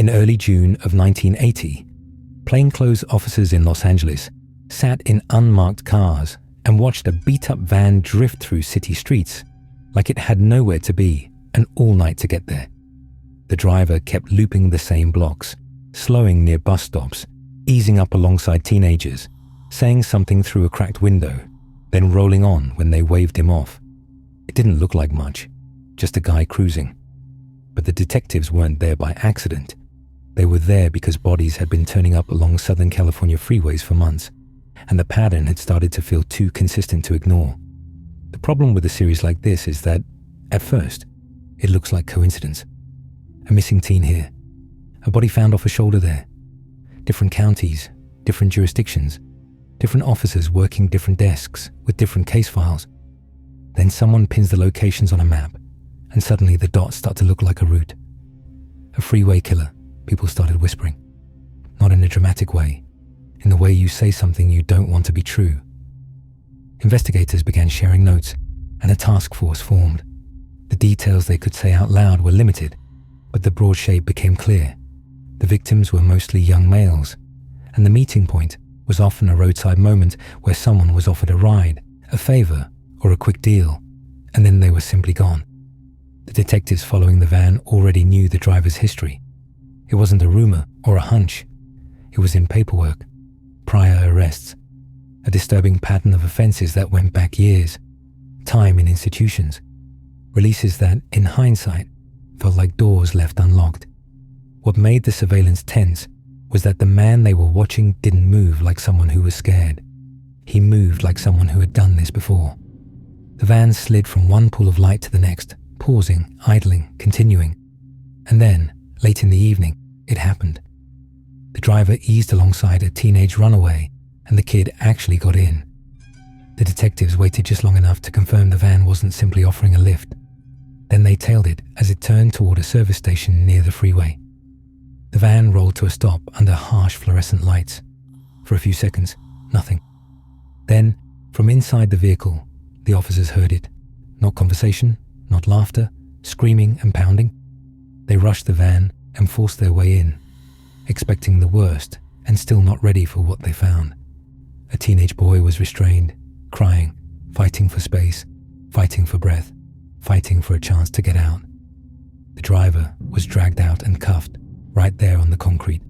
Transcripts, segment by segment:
In early June of 1980, plainclothes officers in Los Angeles sat in unmarked cars and watched a beat-up van drift through city streets like it had nowhere to be and all night to get there. The driver kept looping the same blocks, slowing near bus stops, easing up alongside teenagers, saying something through a cracked window, then rolling on when they waved him off. It didn't look like much, just a guy cruising. But the detectives weren't there by accident. They were there because bodies had been turning up along Southern California freeways for months, and the pattern had started to feel too consistent to ignore. The problem with a series like this is that, at first, it looks like coincidence. A missing teen here, a body found off a shoulder there, different counties, different jurisdictions, different officers working different desks with different case files. Then someone pins the locations on a map, and suddenly the dots start to look like a route. A freeway killer, people started whispering. Not in a dramatic way, in the way you say something you don't want to be true. Investigators began sharing notes, and a task force formed. The details they could say out loud were limited, but the broad shape became clear. The victims were mostly young males, and the meeting point was often a roadside moment where someone was offered a ride, a favor, or a quick deal, and then they were simply gone. The detectives following the van already knew the driver's history. It wasn't a rumor or a hunch. It was in paperwork, prior arrests, a disturbing pattern of offenses that went back years, time in institutions, releases that, in hindsight, felt like doors left unlocked. What made the surveillance tense was that the man they were watching didn't move like someone who was scared. He moved like someone who had done this before. The van slid from one pool of light to the next, pausing, idling, continuing. And then, late in the evening, it happened. The driver eased alongside a teenage runaway, and the kid actually got in. The detectives waited just long enough to confirm the van wasn't simply offering a lift. Then they tailed it as it turned toward a service station near the freeway. The van rolled to a stop under harsh fluorescent lights. For a few seconds, nothing. Then, from inside the vehicle, the officers heard it. Not conversation, not laughter, screaming and pounding. They rushed the van and forced their way in, expecting the worst and still not ready for what they found. A teenage boy was restrained, crying, fighting for space, fighting for breath, fighting for a chance to get out. The driver was dragged out and cuffed, right there on the concrete.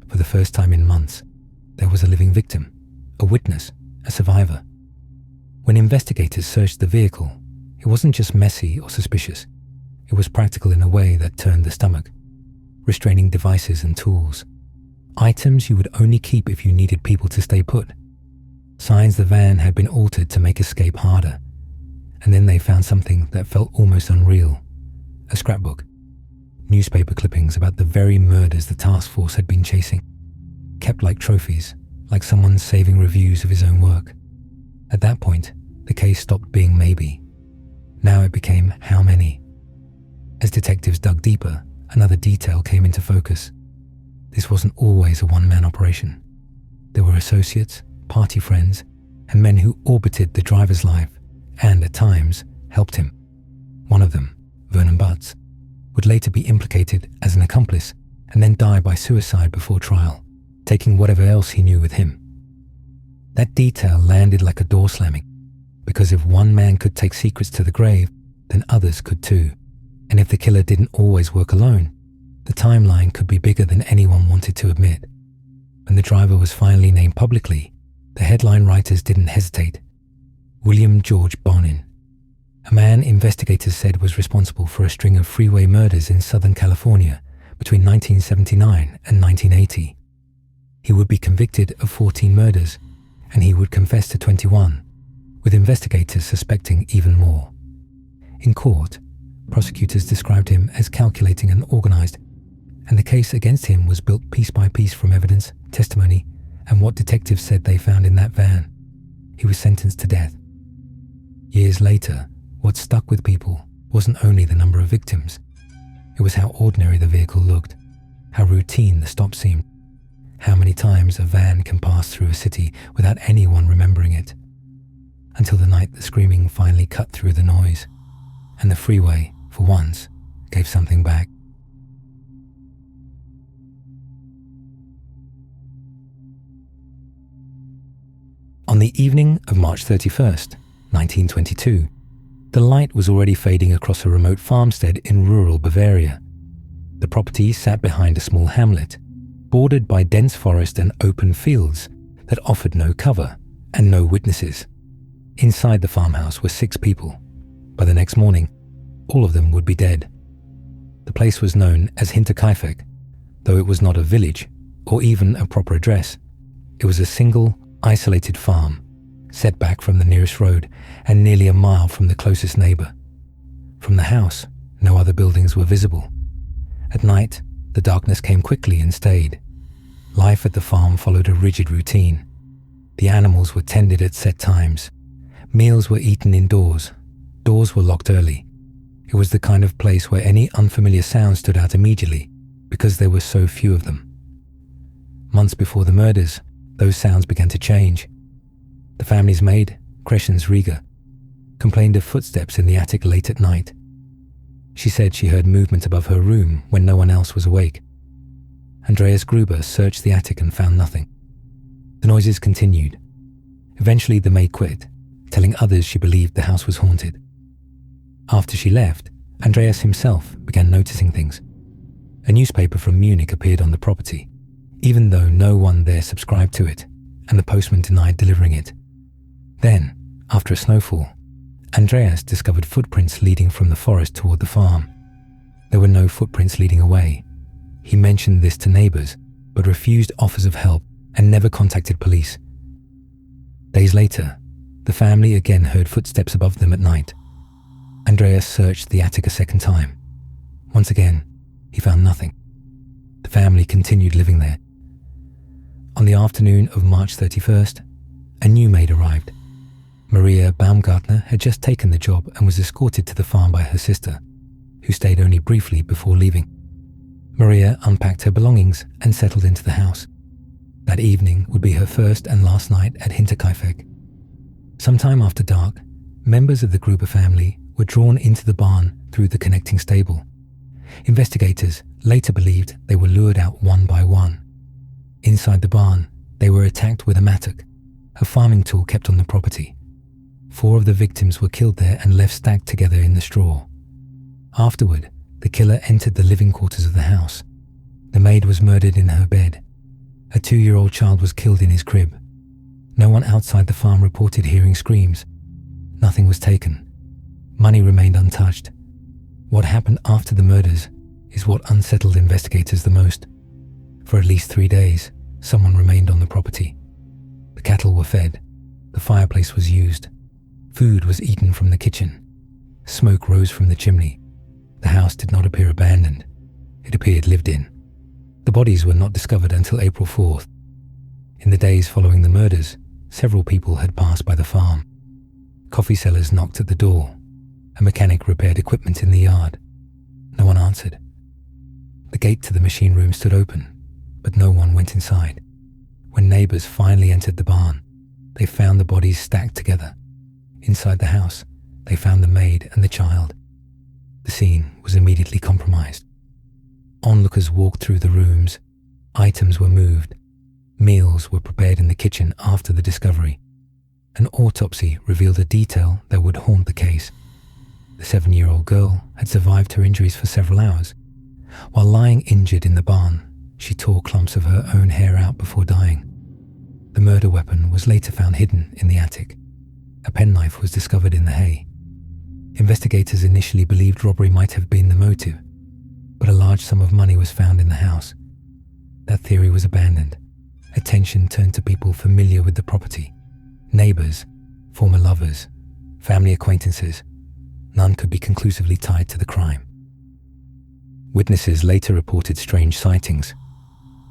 For the first time in months, there was a living victim, a witness, a survivor. When investigators searched the vehicle, it wasn't just messy or suspicious. It was practical in a way that turned the stomach. Restraining devices and tools. Items you would only keep if you needed people to stay put. Signs the van had been altered to make escape harder. And then they found something that felt almost unreal. A scrapbook. Newspaper clippings about the very murders the task force had been chasing. Kept like trophies, like someone saving reviews of his own work. At that point, the case stopped being maybe. Now it became how many. As detectives dug deeper, another detail came into focus. This wasn't always a one-man operation. There were associates, party friends, and men who orbited the driver's life and, at times, helped him. One of them, Vernon Butts, would later be implicated as an accomplice and then die by suicide before trial, taking whatever else he knew with him. That detail landed like a door slamming, because if one man could take secrets to the grave, then others could too. And if the killer didn't always work alone, the timeline could be bigger than anyone wanted to admit. When the driver was finally named publicly, the headline writers didn't hesitate. William George Bonin, a man investigators said was responsible for a string of freeway murders in Southern California between 1979 and 1980. He would be convicted of 14 murders, and he would confess to 21, with investigators suspecting even more. In court, prosecutors described him as calculating and organized, and the case against him was built piece by piece from evidence, testimony, and what detectives said they found in that van. He was sentenced to death. Years later, what stuck with people wasn't only the number of victims. It was how ordinary the vehicle looked, how routine the stop seemed, how many times a van can pass through a city without anyone remembering it. Until the night the screaming finally cut through the noise, and the freeway, for once, gave something back. the evening of March 31st, 1922, the light was already fading across a remote farmstead in rural Bavaria. The property sat behind a small hamlet, bordered by dense forest and open fields that offered no cover and no witnesses. Inside the farmhouse were 6 people. By the next morning, all of them would be dead. The place was known as Hinterkaifeck, though it was not a village or even a proper address. It was a single, isolated farm, set back from the nearest road and nearly a mile from the closest neighbor. From the house, no other buildings were visible. At night, the darkness came quickly and stayed. Life at the farm followed a rigid routine. The animals were tended at set times. Meals were eaten indoors. Doors were locked early. It was the kind of place where any unfamiliar sound stood out immediately because there were so few of them. Months before the murders, those sounds began to change. The family's maid, Crescens Rieger, complained of footsteps in the attic late at night. She said she heard movement above her room when no one else was awake. Andreas Gruber searched the attic and found nothing. The noises continued. Eventually the maid quit, telling others she believed the house was haunted. After she left, Andreas himself began noticing things. A newspaper from Munich appeared on the property, even though no one there subscribed to it, and the postman denied delivering it. Then, after a snowfall, Andreas discovered footprints leading from the forest toward the farm. There were no footprints leading away. He mentioned this to neighbors, but refused offers of help and never contacted police. Days later, the family again heard footsteps above them at night. Andreas searched the attic a second time. Once again, he found nothing. The family continued living there. On the afternoon of March 31st, a new maid arrived. Maria Baumgartner had just taken the job and was escorted to the farm by her sister, who stayed only briefly before leaving. Maria unpacked her belongings and settled into the house. That evening would be her first and last night at Hinterkaifeck. Sometime after dark, members of the Gruber family were drawn into the barn through the connecting stable. Investigators later believed they were lured out one by one. Inside the barn, they were attacked with a mattock, a farming tool kept on the property. 4 of the victims were killed there and left stacked together in the straw. Afterward, the killer entered the living quarters of the house. The maid was murdered in her bed. A 2-year-old child was killed in his crib. No one outside the farm reported hearing screams. Nothing was taken. Money remained untouched. What happened after the murders is what unsettled investigators the most. For at least 3 days, someone remained on the property. The cattle were fed. The fireplace was used. Food was eaten from the kitchen. Smoke rose from the chimney. The house did not appear abandoned. It appeared lived in. The bodies were not discovered until April 4th. In the days following the murders, several people had passed by the farm. Coffee sellers knocked at the door. A mechanic repaired equipment in the yard. No one answered. The gate to the machine room stood open, but no one went inside. When neighbors finally entered the barn, they found the bodies stacked together. Inside the house, they found the maid and the child. The scene was immediately compromised. Onlookers walked through the rooms. Items were moved. Meals were prepared in the kitchen after the discovery. An autopsy revealed a detail that would haunt the case. The 7-year-old girl had survived her injuries for several hours. While lying injured in the barn, she tore clumps of her own hair out before dying. The murder weapon was later found hidden in the attic. A penknife was discovered in the hay. Investigators initially believed robbery might have been the motive, but a large sum of money was found in the house. That theory was abandoned. Attention turned to people familiar with the property. Neighbors, former lovers, family acquaintances. None could be conclusively tied to the crime. Witnesses later reported strange sightings.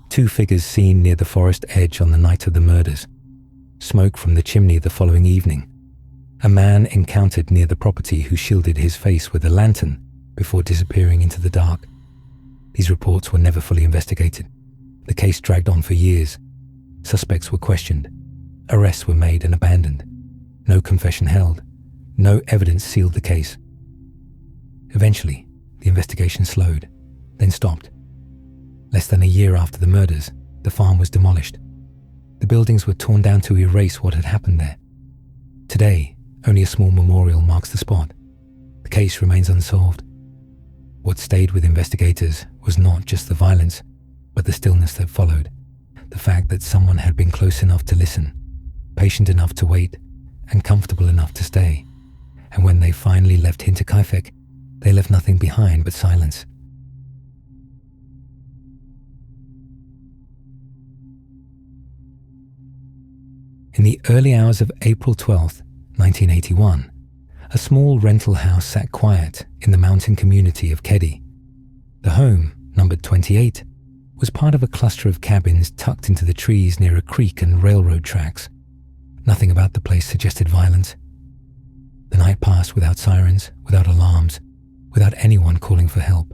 2 figures seen near the forest edge on the night of the murders. Smoke from the chimney the following evening. A man encountered near the property who shielded his face with a lantern before disappearing into the dark. These reports were never fully investigated. The case dragged on for years. Suspects were questioned. Arrests were made and abandoned. No confession held. No evidence sealed the case. Eventually, the investigation slowed, then stopped. Less than a year after the murders, the farm was demolished. The buildings were torn down to erase what had happened there. Today, only a small memorial marks the spot. The case remains unsolved. What stayed with investigators was not just the violence, but the stillness that followed. The fact that someone had been close enough to listen, patient enough to wait, and comfortable enough to stay. And when they finally left Hinterkaifeck, they left nothing behind but silence. In the early hours of April 12, 1981, a small rental house sat quiet in the mountain community of Keddie. The home, numbered 28, was part of a cluster of cabins tucked into the trees near a creek and railroad tracks. Nothing about the place suggested violence. The night passed without sirens, without alarms, without anyone calling for help.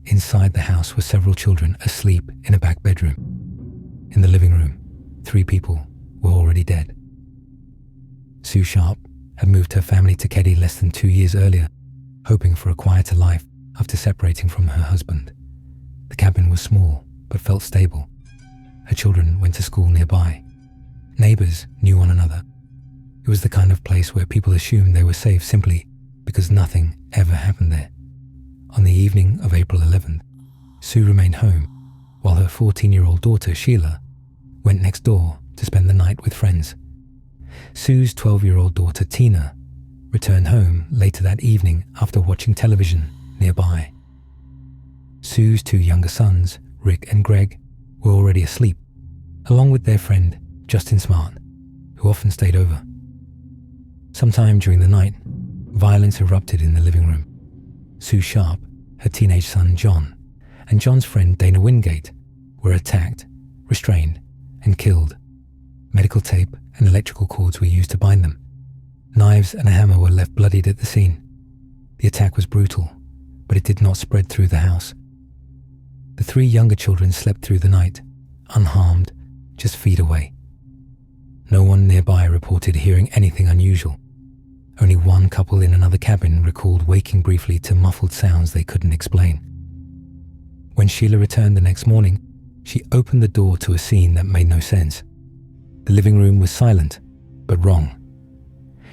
Inside the house were several children asleep in a back bedroom. In the living room, 3 people were already dead. Sue Sharp had moved her family to Keddie less than 2 years earlier, hoping for a quieter life after separating from her husband. The cabin was small, but felt stable. Her children went to school nearby. Neighbors knew one another. It was the kind of place where people assumed they were safe simply because nothing ever happened there. On the evening of April 11th, Sue remained home while her 14-year-old daughter, Sheila, went next door to spend the night with friends. Sue's 12-year-old daughter, Tina, returned home later that evening after watching television nearby. Sue's 2 younger sons, Rick and Greg, were already asleep, along with their friend, Justin Smart, who often stayed over. Sometime during the night, violence erupted in the living room. Sue Sharp, her teenage son John, and John's friend Dana Wingate were attacked, restrained, and killed. Medical tape and electrical cords were used to bind them. Knives and a hammer were left bloodied at the scene. The attack was brutal, but it did not spread through the house. The 3 younger children slept through the night, unharmed, just feet away. No one nearby reported hearing anything unusual. Only one couple in another cabin recalled waking briefly to muffled sounds they couldn't explain. When Sheila returned the next morning, she opened the door to a scene that made no sense. The living room was silent, but wrong.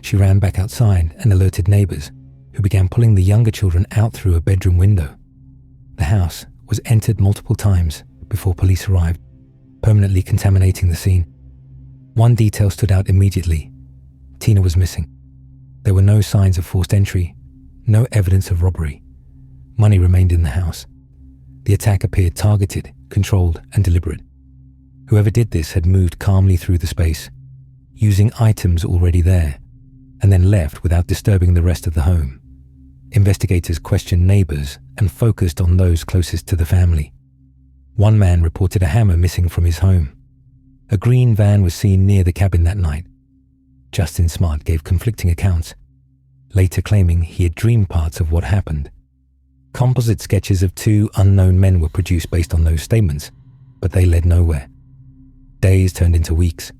She ran back outside and alerted neighbors, who began pulling the younger children out through a bedroom window. The house was entered multiple times before police arrived, permanently contaminating the scene. One detail stood out immediately. Tina was missing. There were no signs of forced entry, no evidence of robbery. Money remained in the house. The attack appeared targeted, controlled, and deliberate. Whoever did this had moved calmly through the space, using items already there, and then left without disturbing the rest of the home. Investigators questioned neighbors and focused on those closest to the family. One man reported a hammer missing from his home. A green van was seen near the cabin that night. Justin Smart gave conflicting accounts, later claiming he had dreamed parts of what happened. Composite sketches of 2 unknown men were produced based on those statements, but they led nowhere. Days turned into weeks.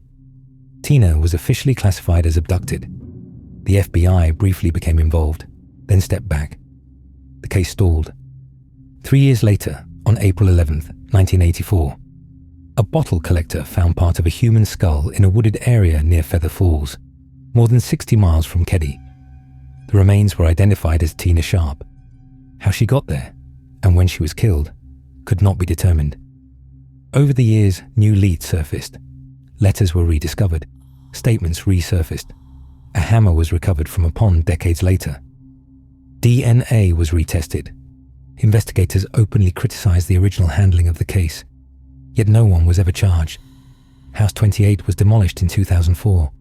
Tina was officially classified as abducted. The FBI briefly became involved, then stepped back. The case stalled. 3 years later, on April 11th, 1984, a bottle collector found part of a human skull in a wooded area near Feather Falls, more than 60 miles from Keddie. The remains were identified as Tina Sharp. How she got there, and when she was killed, could not be determined. Over the years, new leads surfaced. Letters were rediscovered, statements resurfaced. A hammer was recovered from a pond decades later. DNA was retested. Investigators openly criticized the original handling of the case, yet no one was ever charged. House 28 was demolished in 2004.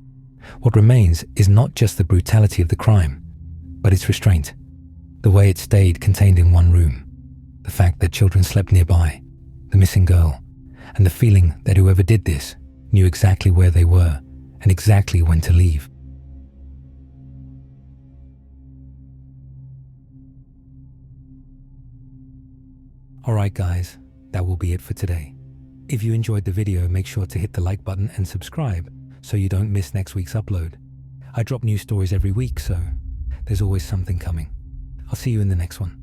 What remains is not just the brutality of the crime, but its restraint, the way it stayed contained in one room, the fact that children slept nearby, the missing girl, and the feeling that whoever did this knew exactly where they were and exactly when to leave. Alright guys, that will be it for today. If you enjoyed the video, make sure to hit the like button and subscribe so you don't miss next week's upload. I drop new stories every week, so there's always something coming. I'll see you in the next one.